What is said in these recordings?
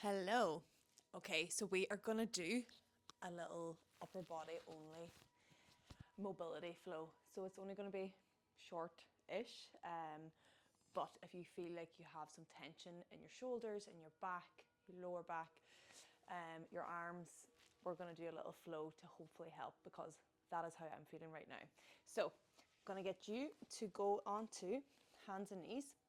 Hello. Okay, so we are gonna do a little upper body only mobility flow. So it's only gonna be short-ish, but if you feel like you have some tension in your shoulders, in your back, your lower back, your arms, we're gonna do a little flow to hopefully help because that is how I'm feeling right now. So I'm gonna get you to go onto hands and knees.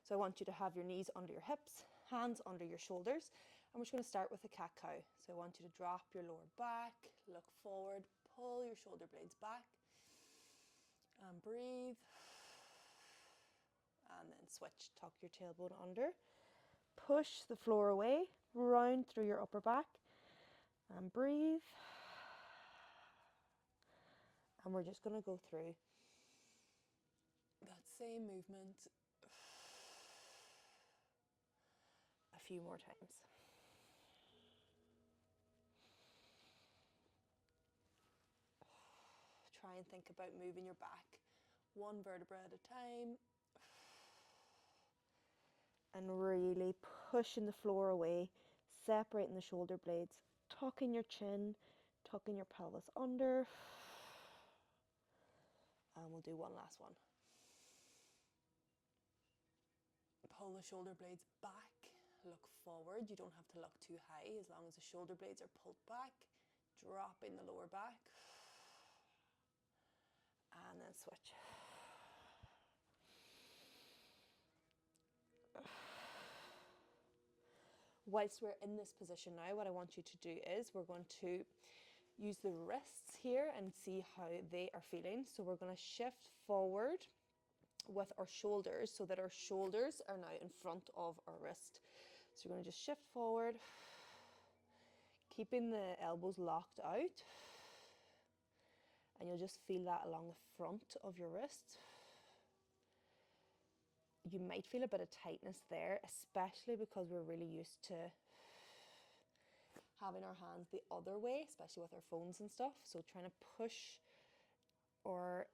So I want you to have your knees under your hips, hands under your shoulders, and we're just going to start with a cat-cow. So I want you to drop your lower back, look forward, pull your shoulder blades back, and breathe. And then switch, tuck your tailbone under, push the floor away, round through your upper back, and breathe. And we're just going to go through that same movement a few more times. Try and think about moving your back one vertebra at a time and really pushing the floor away, separating the shoulder blades, tucking your chin, tucking your pelvis under, and we'll do one last one. Pull the shoulder blades back, look forward. You don't have to look too high as long as the shoulder blades are pulled back, dropping the lower back, and then switch. Whilst we're in this position now, what I want you to do is we're going to use the wrists here and see how they are feeling. So we're going to shift forward with our shoulders so that our shoulders are now in front of our wrist. So we're going to just shift forward, keeping the elbows locked out, and you'll just feel that along the front of your wrist. You might feel a bit of tightness there, especially because we're really used to having our hands the other way, especially with our phones and stuff. So trying to push our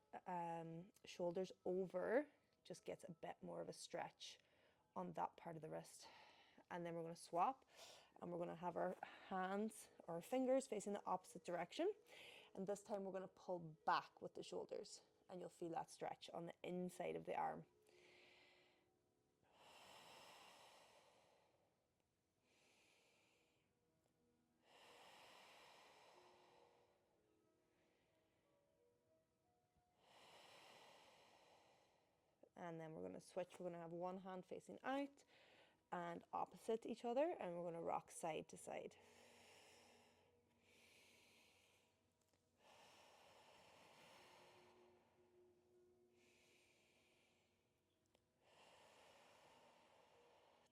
shoulders over just gets a bit more of a stretch on that part of the wrist. And then we're going to swap and we're going to have our hands or fingers facing the opposite direction. And this time we're going to pull back with the shoulders and you'll feel that stretch on the inside of the arm. And then we're going to switch. We're going to have one hand facing out and opposite each other, and we're going to rock side to side.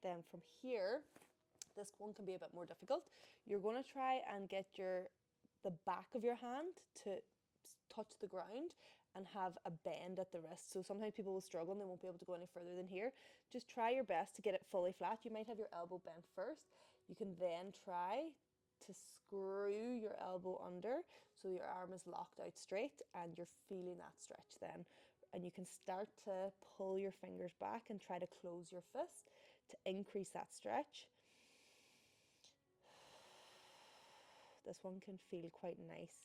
Then from here, this one can be a bit more difficult. You're going to try and get the back of your hand to touch the ground and have a bend at the wrist. So sometimes people will struggle and they won't be able to go any further than here. Just try your best to get it fully flat. You might have your elbow bent first. You can then try to screw your elbow under so your arm is locked out straight and you're feeling that stretch then. And you can start to pull your fingers back and try to close your fist to increase that stretch. This one can feel quite nice.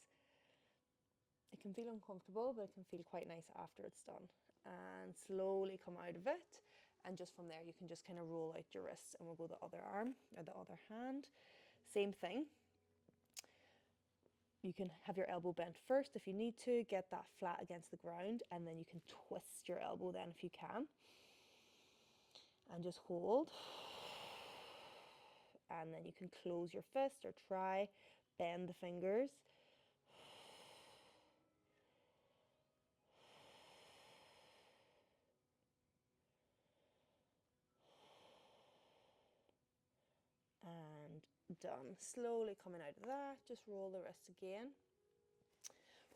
It can feel uncomfortable, but it can feel quite nice after it's done. And slowly come out of it. And just from there, you can just kind of roll out your wrists and we'll go the other arm or the other hand. Same thing. You can have your elbow bent first if you need to, get that flat against the ground, and then you can twist your elbow then if you can. And just hold. And then you can close your fist or try, bend the fingers. And done. Slowly coming out of that, just roll the wrists again.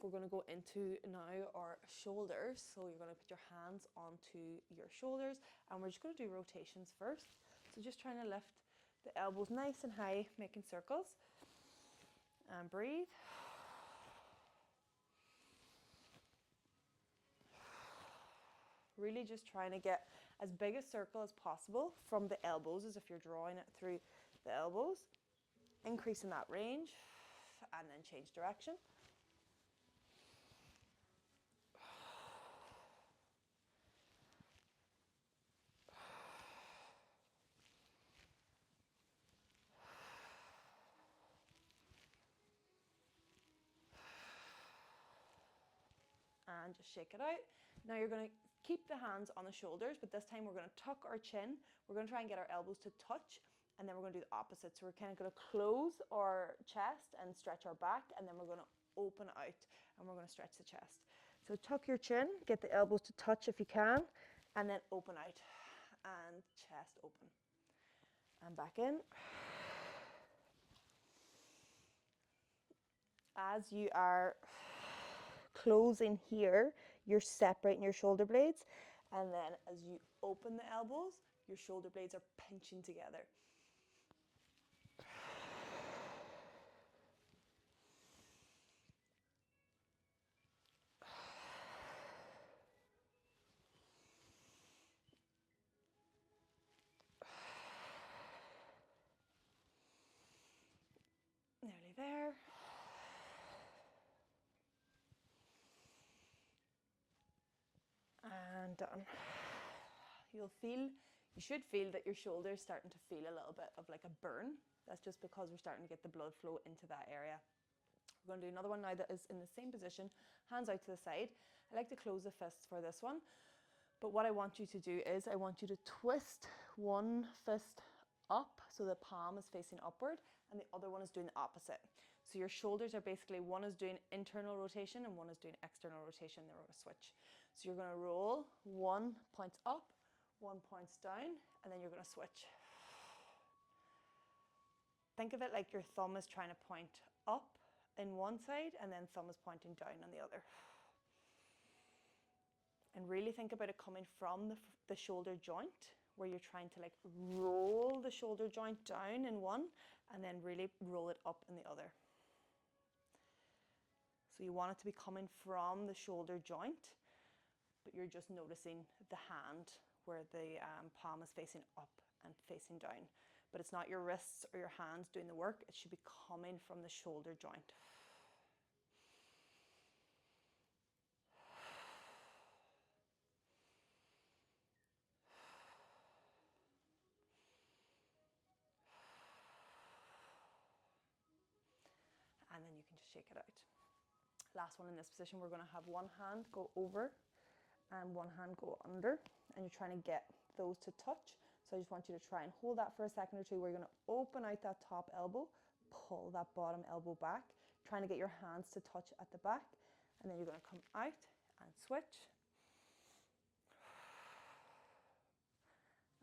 We're going to go into now our shoulders. So you're going to put your hands onto your shoulders and we're just going to do rotations first. So just trying to lift the elbows nice and high, making circles. And breathe. Really just trying to get as big a circle as possible from the elbows, as if you're drawing it through the elbows, increasing that range, and then change direction. And just shake it out. Now you're going to keep the hands on the shoulders, but this time we're going to tuck our chin. We're going to try and get our elbows to touch, and then we're going to do the opposite. So we're kind of going to close our chest and stretch our back, and then we're going to open out, and we're going to stretch the chest. So tuck your chin, get the elbows to touch if you can, and then open out, and chest open. And back in. As you are closing here, you're separating your shoulder blades, and then as you open the elbows, your shoulder blades are pinching together. Nearly there. And done. You should feel that your shoulder's starting to feel a little bit of like a burn. That's just because we're starting to get the blood flow into that area. We're going to do another one now that is in the same position, hands out to the side. I like to close the fists for this one, but what I want you to do is I want you to twist one fist up so the palm is facing upward and the other one is doing the opposite. So your shoulders are basically, one is doing internal rotation and one is doing external rotation. Then we're going to switch. So you're going to roll, 1 points up, 1 points down, and then you're going to switch. Think of it like your thumb is trying to point up in one side and then thumb is pointing down on the other. And really think about it coming from the shoulder joint, where you're trying to like roll the shoulder joint down in one and then really roll it up in the other. So you want it to be coming from the shoulder joint, but you're just noticing the hand where the palm is facing up and facing down. But it's not your wrists or your hands doing the work. It should be coming from the shoulder joint. And then you can just shake it out. Last one in this position, we're going to have one hand go over and one hand go under, and you're trying to get those to touch. So I just want you to try and hold that for a second or two. We're going to open out that top elbow, pull that bottom elbow back, trying to get your hands to touch at the back, and then you're going to come out and switch,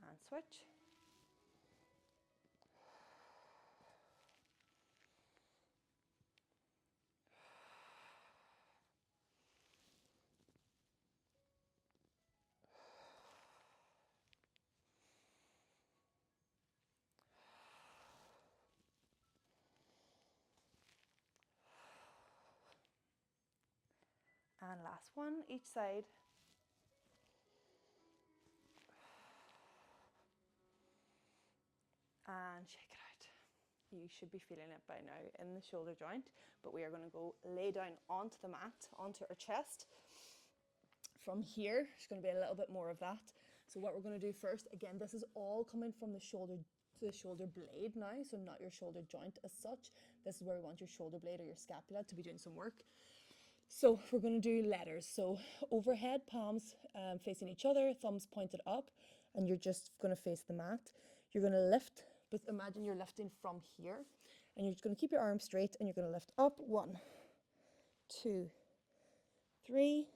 and switch. And last one, each side. And shake it out. You should be feeling it by now in the shoulder joint, but we are going to go lay down onto the mat, onto our chest. From here, there's going to be a little bit more of that. So what we're going to do first, again, this is all coming from the shoulder blade now, so not your shoulder joint as such. This is where we want your shoulder blade or your scapula to be doing some work. So we're going to do letters. So overhead, palms facing each other, thumbs pointed up, and you're just going to face the mat. You're going to lift, but imagine you're lifting from here, and you're just going to keep your arms straight, and you're going to lift up. 1, 2, 3,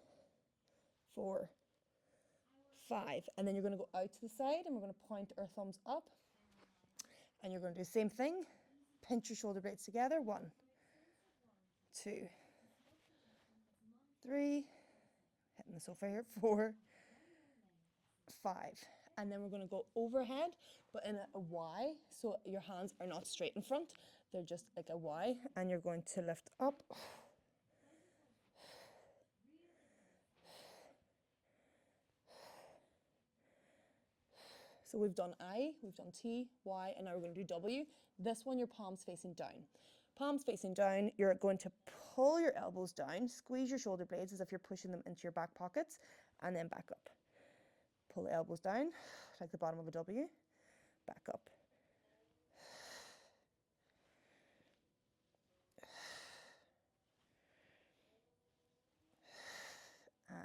4, 5, and then you're going to go out to the side, and we're going to point our thumbs up, and you're going to do the same thing. Pinch your shoulder blades together. 1, 2, 3, hitting the sofa here, 4, 5. And then we're going to go overhead, but in a Y. So your hands are not straight in front. They're just like a Y. And you're going to lift up. So we've done I, we've done T, Y, and now we're going to do W. This one, your palms facing down. Palms facing down, you're going to pull your elbows down, squeeze your shoulder blades as if you're pushing them into your back pockets, and then back up. Pull the elbows down, like the bottom of a W, back up.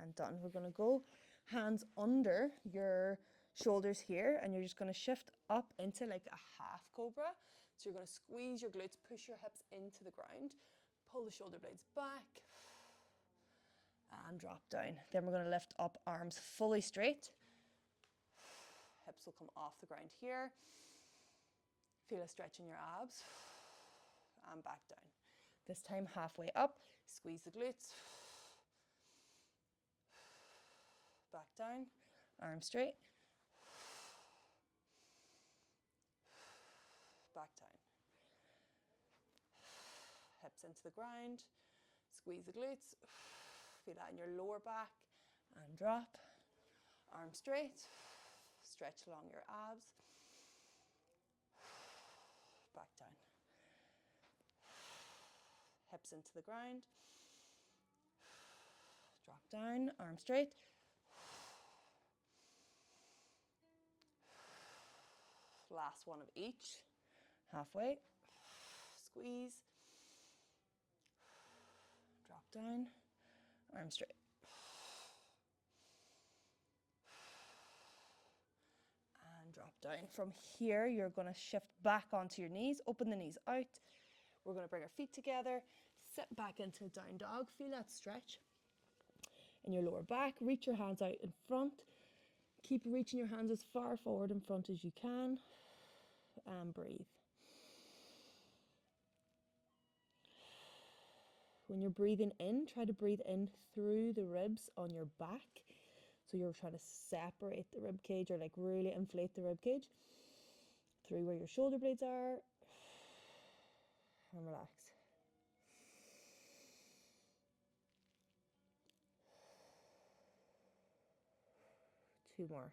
And done. We're going to go hands under your shoulders here, and you're just going to shift up into like a half cobra. So you're going to squeeze your glutes, push your hips into the ground, pull the shoulder blades back, and drop down. Then we're going to lift up, arms fully straight. Hips will come off the ground here. Feel a stretch in your abs, and back down. This time halfway up, squeeze the glutes. Back down, arms straight. Back down. Hips into the ground. Squeeze the glutes. Feel that in your lower back. And drop. Arms straight. Stretch along your abs. Back down. Hips into the ground. Drop down, arms straight. Last one of each. Halfway. Squeeze. Drop down, arms straight. And drop down. From here, you're going to shift back onto your knees. Open the knees out. We're going to bring our feet together. Sit back into a down dog. Feel that stretch in your lower back. Reach your hands out in front. Keep reaching your hands as far forward in front as you can. And breathe. When you're breathing in, try to breathe in through the ribs on your back. So you're trying to separate the rib cage, or like really inflate the rib cage through where your shoulder blades are. And relax. Two more.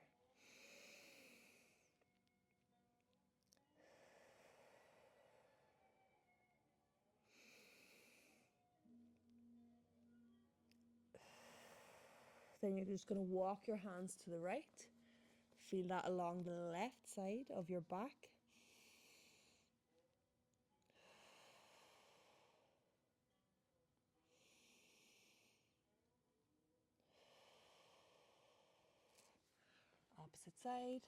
Then you're just going to walk your hands to the right. Feel that along the left side of your back. Opposite side.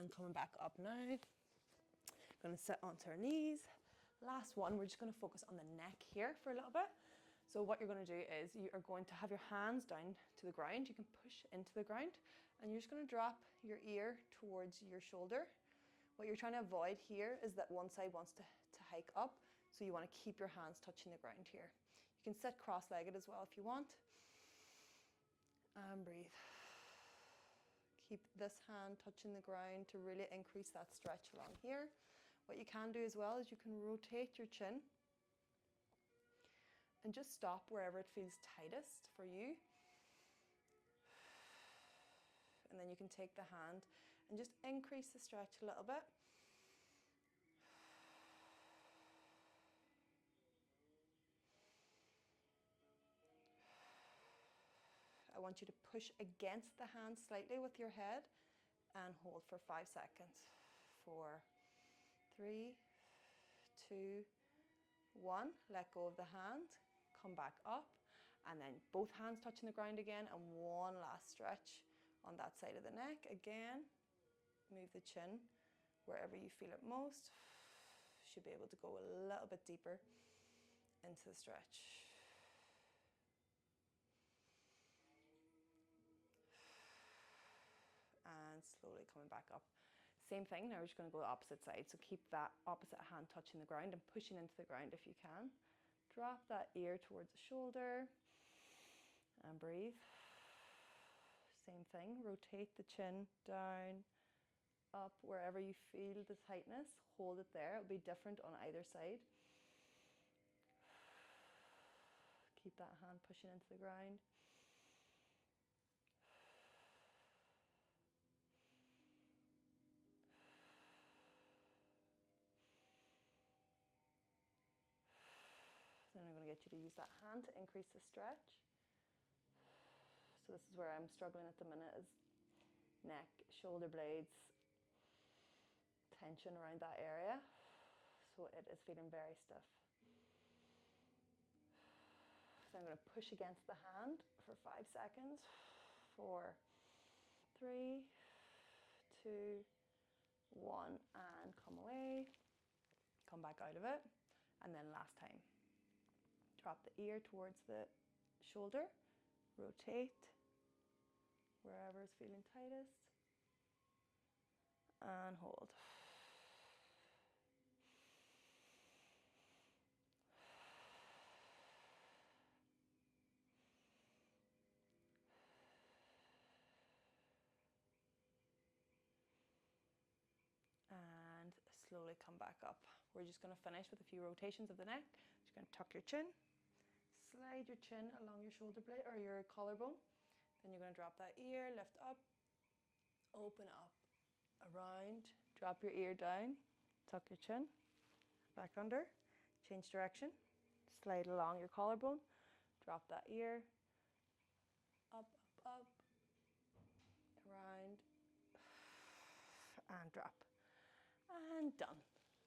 And coming back up now. Going to sit onto our knees. Last one, we're just going to focus on the neck here for a little bit. So what you're going to do is you are going to have your hands down to the ground. You can push into the ground, and you're just going to drop your ear towards your shoulder. What you're trying to avoid here is that one side wants to hike up, so you want to keep your hands touching the ground here. You can sit cross-legged as well if you want. And breathe. Keep this hand touching the ground to really increase that stretch along here. What you can do as well is you can rotate your chin and just stop wherever it feels tightest for you. And then you can take the hand and just increase the stretch a little bit. I want you to push against the hand slightly with your head and hold for 5 seconds. 4, 3, 2, 1. Let go of the hand. Come back up. And then both hands touching the ground again. And one last stretch on that side of the neck. Again, move the chin wherever you feel it most. Should be able to go a little bit deeper into the stretch. And slowly coming back up. Same thing, now we're just going to go the opposite side. So keep that opposite hand touching the ground and pushing into the ground if you can. Drop that ear towards the shoulder and breathe. same thing. Rotate the chin down, up, wherever you feel the tightness, hold it there. It'll be different on either side. Keep that hand pushing into the ground. Then I'm going to get you to use that hand to increase the stretch. So this is where I'm struggling at the minute, is neck, shoulder blades, tension around that area. So it is feeling very stiff. So I'm going to push against the hand for 5 seconds. 4, 3, 2, 1, and come away. Come back out of it. And then last time. Drop the ear towards the shoulder. Rotate wherever is feeling tightest. And hold. And slowly come back up. We're just going to finish with a few rotations of the neck. Just going to tuck your chin, slide your chin along your shoulder blade or your collarbone. Then you're going to drop that ear, lift up, open up, around, drop your ear down, tuck your chin, back under, change direction, slide along your collarbone, drop that ear, up, up, up, around, and drop. And done.